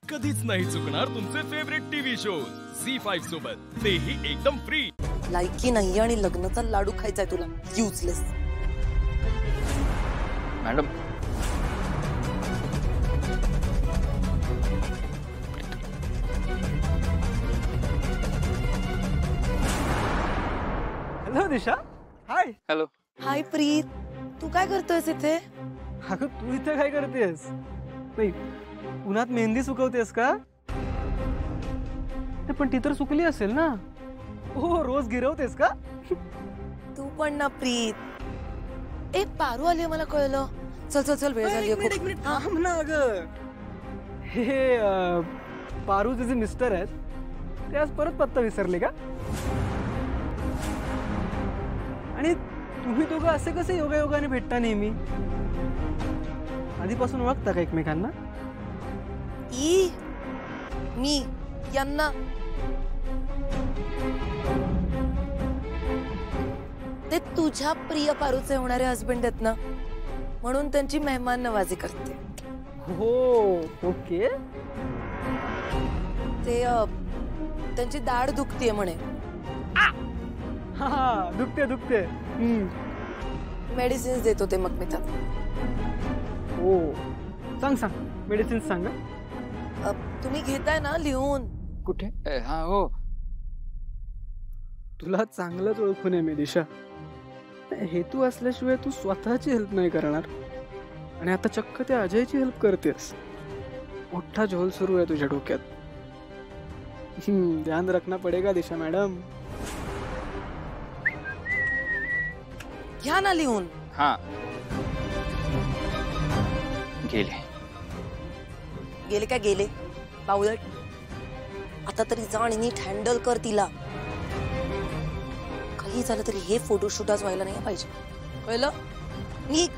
कधीच नाही चुकणार तुमचे फेवरेट टीव्ही शोज झी5 सोबत, तेही एकदम फ्री. लायकी नाही आणि लग्नाचा लाडू खायचाय तुला, युजलेस. मॅडम हॅलो दिशा. हाय. हॅलो. हाय प्रीत, तू काय करतोयस इथे? अगं तू इथे काय करतेस? नाही, उन्हात मेहंदी सुकवतेस का? पण ती तर सुकली असेल ना. हो, रोज गिरवतेस का? तू पण ना प्रीत. ए पारू आली, मला कळलं. चल चल चल, वेळ झाली. एक मिनिट थांब ना. अगं हे पारूचे जे मिस्टर आहेत ते आज परत पत्ता विसरले का? आणि तुम्ही दोघं असे कसे योगायोगाने भेटता नेहमी? आधीपासून ओळखता का एकमेकांना? मी यांना ते तुझ्या प्रिय पारूचे होणारे हसबंड आहेत ना, म्हणून त्यांची मेहमान नवाजी करते. हो, ओके. ते त्यांची दाढ दुखतीये म्हणे. हा, दुखते. मेडिसिन्स देत होते मग मी त्यात. हो, सांग मेडिसिन सांग. तुम्ही घेताय ना लिहून? कुठे? हा हो. तुला चांगलंच ओळखून आहे मी दिशा. हेतू असल्याशिवाय तू स्वतःची हेल्प नाही करणार, आणि आता चक्क त्या अजयची हेल्प करतेस. मोठा झोल सुरू आहे तुझ्या डोक्यात. ध्यान रखना पडेगा दिशा मॅडम. घ्या ना लिहून. हा, गेले काय गेले बावळट. आता तरी जा आणि नीट हँडल कर तिला. काही झालं तरी हे फोटोशूट आज व्हायला नाही पाहिजे, कळलं? निघ.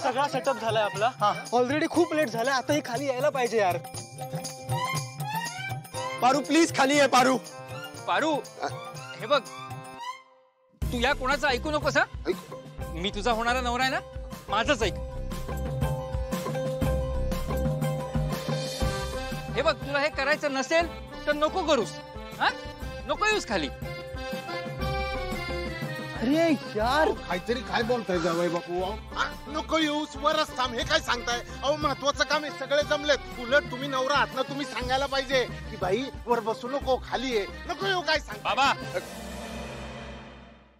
सगळा सेटअप झालाय आपला. ऑलरेडी खूप लेट झालाय, आता ही खाली यायला पाहिजे यार. पारू प्लीज खाली आहे. पारू हे बघ, तू या कोणाचं ऐकू नकोस. मी तुझा होणारा नवरा आहे ना, माझंच ऐक. हे बघ, तुला हे करायचं नसेल तर नको करूस. हा, नको येऊस खाली. अरे यार, काहीतरी काय बोलताय जावई बापू? नको येऊस, वरच थांब. हे काय सांगताय? अहो महत्वाचं काम आहे, सगळे जमलेत. उलट तुम्ही नवरा आहात ना, तुम्ही सांगायला पाहिजे की बाई वर बसू नको, खाली आहे. नको येऊ. काय सांग बाबा,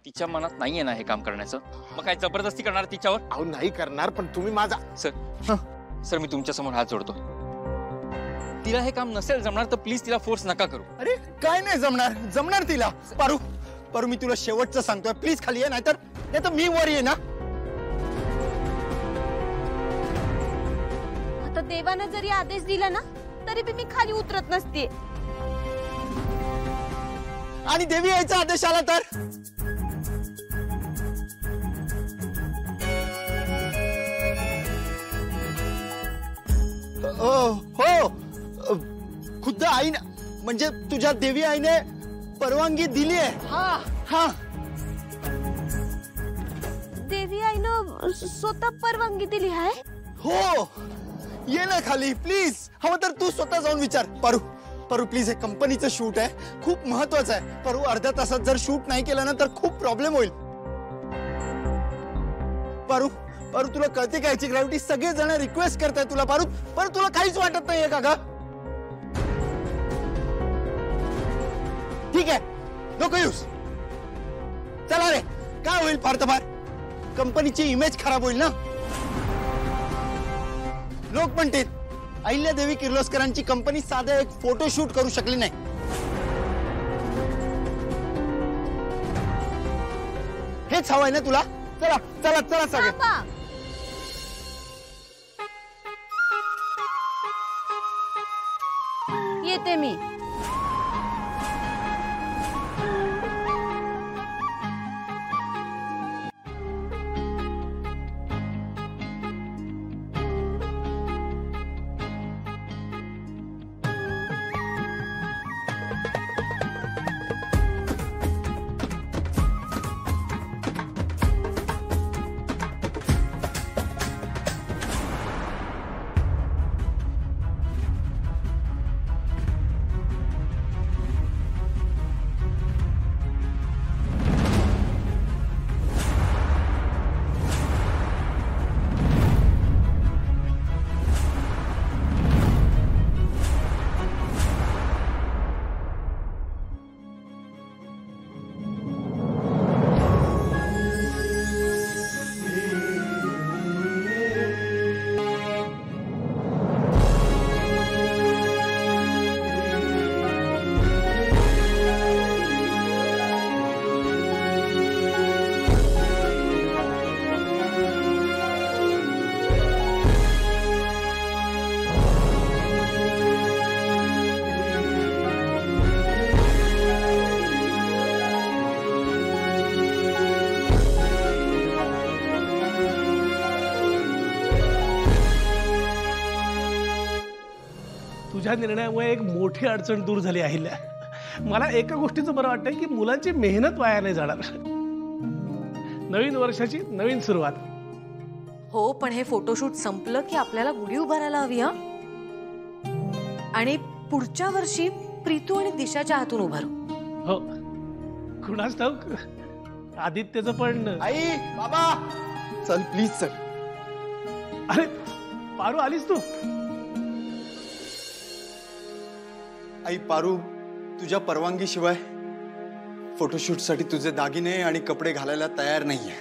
तिच्या मनात नाहीये ना हे काम करण्याचं, मग काय जबरदस्ती करणार तिच्यावर? अहो नाही करणार, पण तुम्ही माझा. सर मी तुमच्या समोर हात जोडतो. तिला हे काम नसेल जमणार तर प्लीज तिला फोर्स नका करू. अरे काय नाही जमणार तिला. पारू मी तुला शेवटचं सांगतोय, प्लीज खाली ये, नाहीतर मी वर ये ना. आता देवानं जरी आदेश दिला ना, तरी बी मी खाली उतरत नसते. आणि देवी यायचा आदेश आला तर? हो, खुद्द आईने, म्हणजे तुझ्या देवी आईने परवानगी दिली आहे. हा, देवी आईनं स्वतः परवानगी दिली आहे. हो, ये ना खाली प्लीज. हवं तर तू स्वतः जाऊन विचार. पारू प्लीज, हे कंपनीचं शूट आहे, खूप महत्वाचं आहे. पारू, अर्ध्या तासात जर शूट नाही केलं ना तर खूप प्रॉब्लेम होईल. पारू तुला कळते का याची ग्रॅव्हिटी? सगळे जण रिक्वेस्ट करताय तुला. पारू तुला काहीच वाटत नाहीये का ग? ठीक आहे, नको येऊस. चला रे, काय होईल फार तर फार? कंपनीची इमेज खराब होईल ना. लोक म्हणतील अहिल्यादेवी किर्लोस्करांची कंपनी साधं एक फोटोशूट करू शकली नाही. हेच हवंय ना तुला? चला सगळे. येते मी. तुझ्या निर्णयामुळे एक मोठी अडचण दूर झाली अहिल्या. मला एका गोष्टीचं बरं वाटतंय की मुलांची मेहनत वाया नाही जाणार. नवीन वर्षाची नवीन सुरुवात. हो, पण हे फोटोशूट संपलं की आपल्याला गुढी उभारायला हवी. हा, आणि पुढच्या वर्षी प्रीतू आणि दिशाच्या हातून उभारू. हो, कुणाच ठाऊक आदित्यचं पण. आई बाबा चल प्लीज चल. अरे पारू आलीस तू. आई पारू, तुझ्या परवानगी शिवाय फोटोशूट साठी तुझे दागिने आणि कपडे घालायला तयार नाहीये.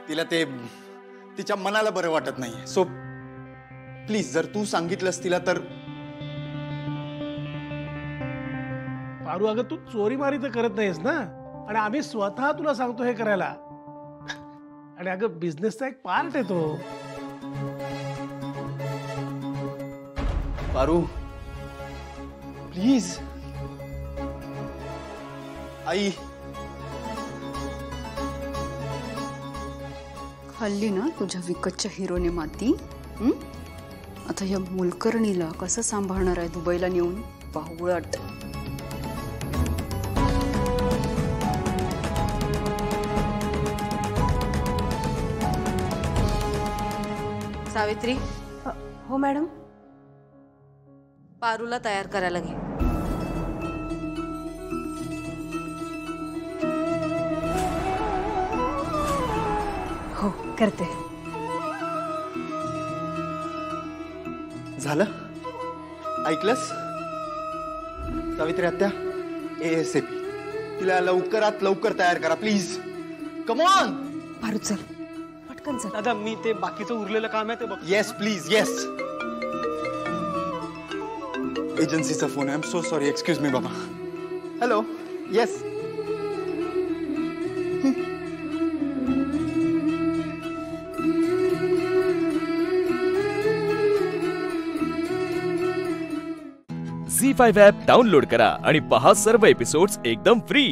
तिला ते तिच्या मनाला बरं वाटत नाहीये. सो प्लीज जर तू सांगितलंस तिला तर. पारू अगं तू चोरी मारी तर करत नाहीस ना, आणि आम्ही स्वतः तुला सांगतो हे करायला. आणि अगं बिझनेसचा एक पार्ट आहे तो. पारू प्लीज. आई खाल्ली ना तुझ्या विकतच्या हिरोने माती. आता या मोलकर्णीला कसं सांभाळणार आहे दुबईला नेऊन. बावळट. सावित्री. हो मॅडम. पारूला तयार करायला घे. हो करते. झालं ऐकलंस सावित्री आत्या. ASAP तिला लवकरात लवकर तयार करा प्लीज. Come on. पारू चल पटकन चल. दादा मी ते बाकीचं उरलेलं काम आहे ते बघ. Yes please yes. एजन्सीचा फोन आहे. I am so sorry. Excuse me बाबा. Hello. Yes. Zee five app download करा आणि पहा सर्व एपिसोड्स एकदम फ्री.